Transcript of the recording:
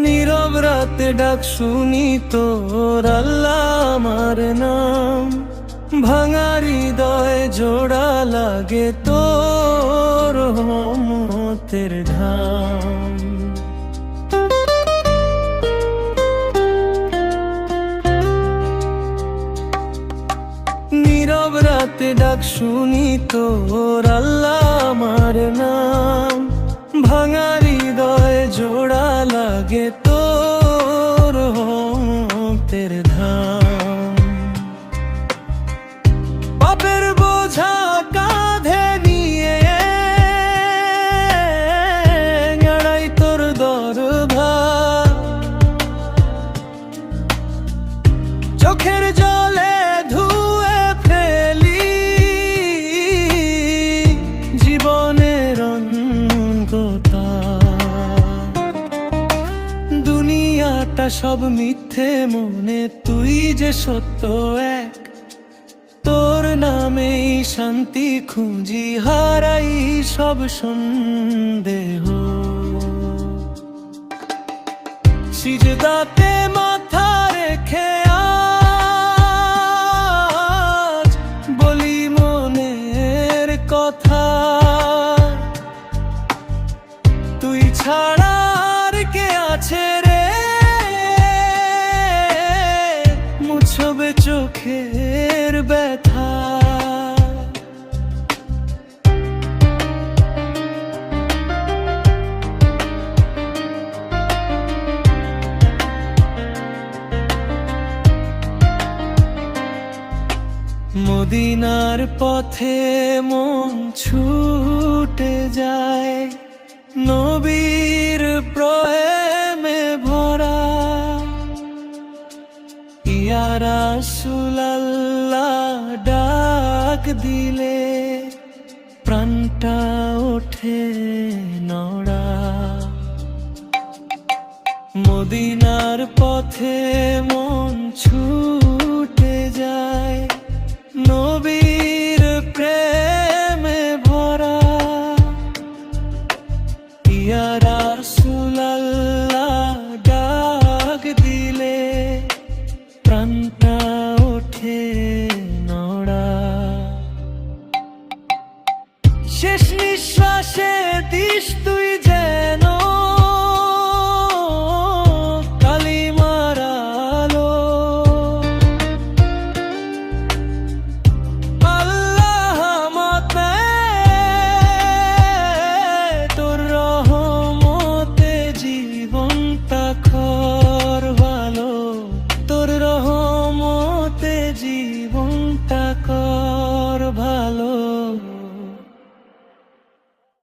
নীরব রাতে ডাক শুনি তোর আল্লাহ আমার নাম, ভাঙা হৃদয় জোড়া লাগে তোর রহমতের ধাম। নীরব রাতে ডাক শুনি তোর আল্লাহ আমার নাম, ভাঙা হৃদয় জোড়া লাগে তোর রহমতের ধাম। পাপের বোঝা কাঁধে নিয়ে গাড়াই তোর দরবার, চোখের জলে ধুয়ে ফেলি জীবনের অন্ধতা। দুনিয়াটা সব মিথ্যে মনে, তুই যে সত্য এক, তোর নামেই শান্তি খুঁজি, হারাই সব সন্দেহ। সিজদাতে মাথা রেখে আজ বলি মনের কথা, তুই ছাড়া আর কে আছে রে, মুছবে চোখের ব্যথা। মদিনার পথে মন ছুটে যায়, নবীর প্রেমে ভরা। ইয়া রাসূলুল্লাহ ডাক দিলে প্রাণটা ওঠে নড়া। মদিনার পথে মন ছুটে যায়, নবীর প্রেমে ভরা। ইয়া রাসূলুল্লাহ ডাক দিলে প্রাণটা ওঠে নড়া। শেষ নিঃশ্বাসে দিস তুই যেন